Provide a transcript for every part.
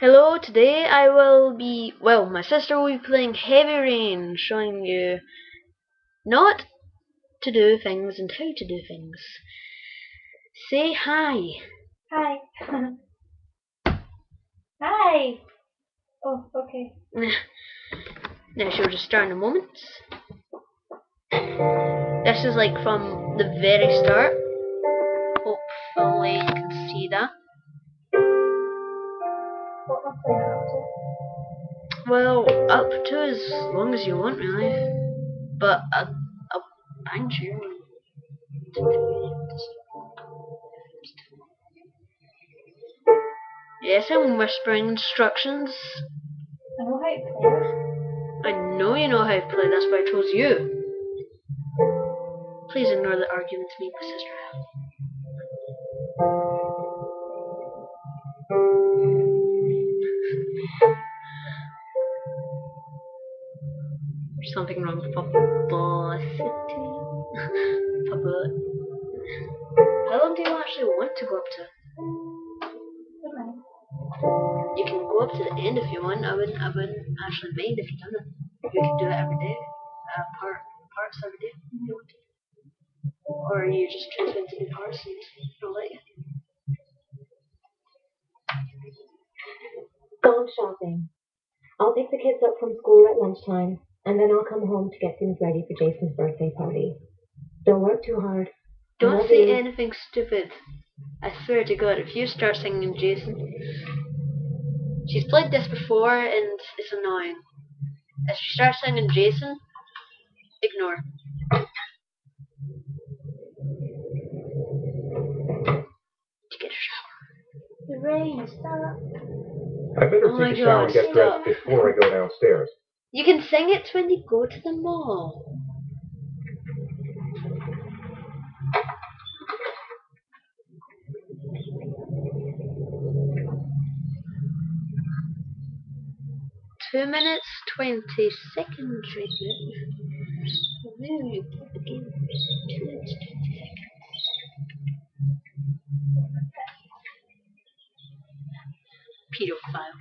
Hello, today I will be, my sister will be playing Heavy Rain, showing you not to do things and how to do things. Say hi. Hi. Hi. Oh, okay. Now she'll just start in a moment. This is like from the very start. Hopefully you can see that. What am I playing up to? Well, up to as long as you want, really. But I'll bang you. Yes, I'm whispering instructions. I know how to play it. I know you know how to play, that's why I chose you. Please ignore the argument to me, my sister. There's something wrong with publicity. Public. How long do you actually want to go up to? Don't mind. You can go up to the end if you want. I wouldn't actually mind if you done it. You can do it every day. Parts every day if you want to. Or you just choose when to do parts and they'll let you. Gone shopping. I'll pick the kids up from school at lunchtime, and then I'll come home to get things ready for Jason's birthday party. Don't work too hard. Don't say anything stupid. I swear to God, if you start singing Jason, she's played this before and it's annoying. If she starts singing Jason, ignore. To get a shower. The rain, stop. I better Oh my take a shower God, and get dressed stop. before I go downstairs. You can sing it when you go to the mall. Two minutes, 20 seconds right now. Again. 2 minutes, 20 seconds. Pedophile.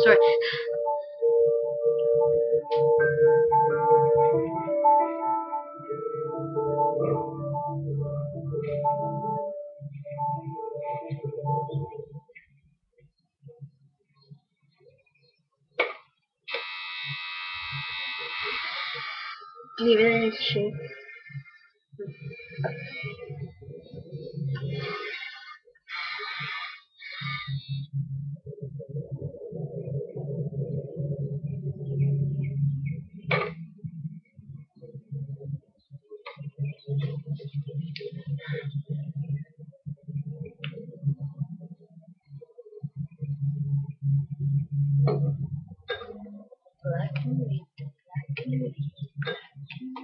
Sorry. Leave it in its shape. Black and white, black and white, black and white.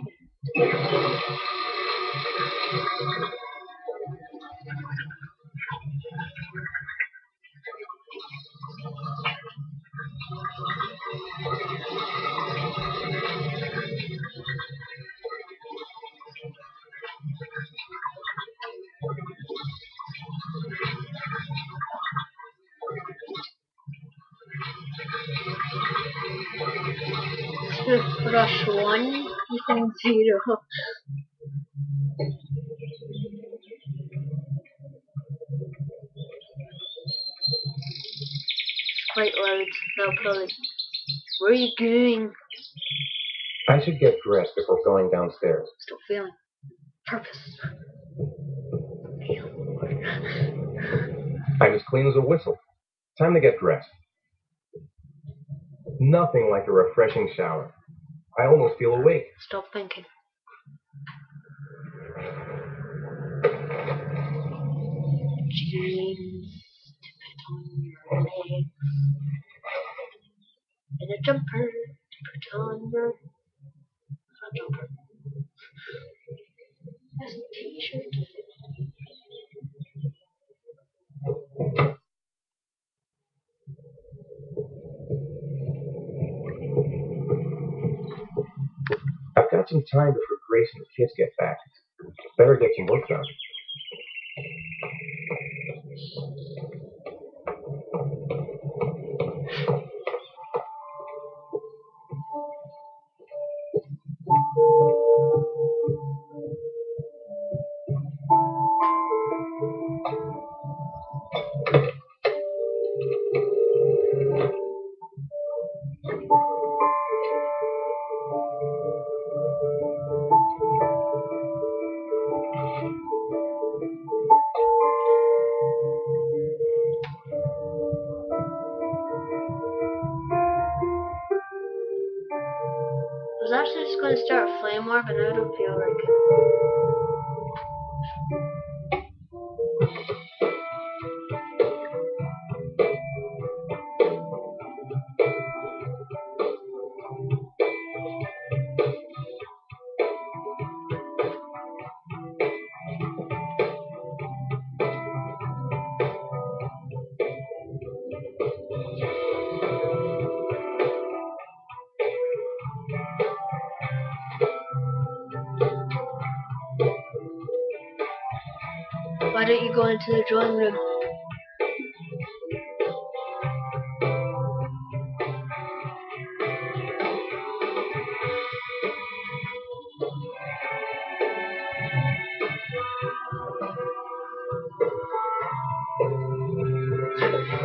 Toothbrush 1, Ethan 0. quite loud. They'll probably. Where are you going? I should get dressed before going downstairs. Stop feeling. Purpose. I'm as clean as a whistle. Time to get dressed. Nothing like a refreshing shower. I almost feel awake. Stop thinking. Jeans to put on your legs. And a jumper to put on your jumper. That's a t-shirt. I've got some time before Grace and the kids get back. Better get some work done. I was actually just going to start a flame war, but now I don't feel like it. Why don't you go into the drawing room?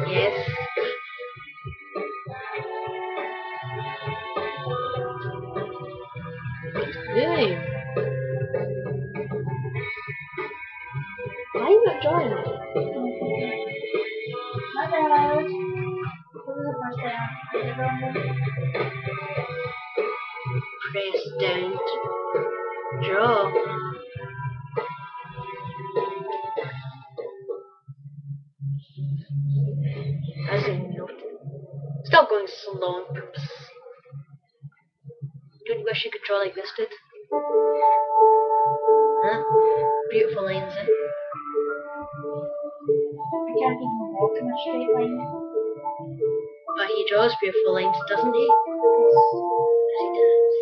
Yes. Really? Why are you not drawing it? My bad. This is the first day I'm going Press down to draw. As in note. Stop going slow on purpose. Don't you wish you could draw like this did? Huh? Beautiful lines, eh? I can't even walk in a straight line. But he draws beautiful lines, doesn't he? Yes. Yes, he does.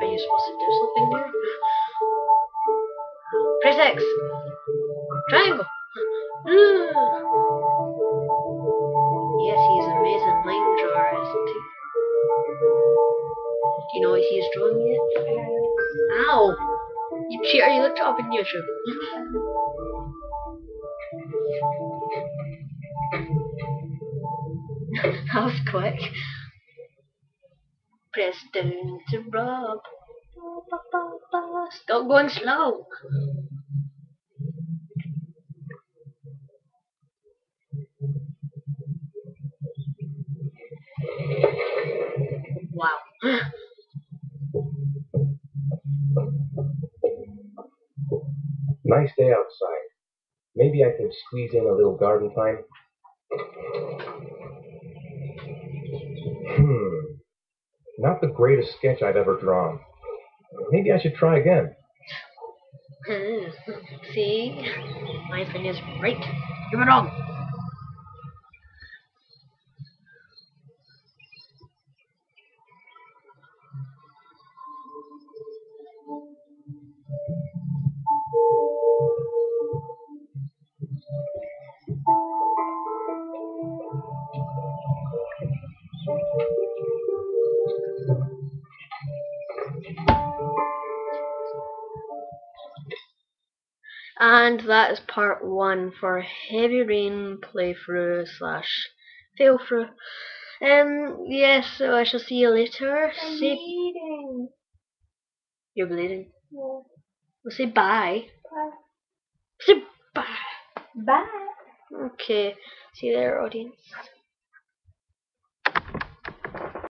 Are you supposed to do something here? Press X! Triangle! Yes, he's an amazing line drawer, isn't he? Do you know what he's drawing yet? Ow! You cheater, you looked it up on YouTube. That was quick. Press down to rub. Stop going slow. Wow. Nice day outside. Maybe I can squeeze in a little garden time. Not the greatest sketch I've ever drawn. Maybe I should try again. See? My thing is right. You're wrong. And that is part 1 for Heavy Rain playthrough / fail through. Yes, so I shall see you later. I'm bleeding. You're bleeding. Yeah. We'll say bye. Bye. Say bye. Bye. Okay. See you there, audience.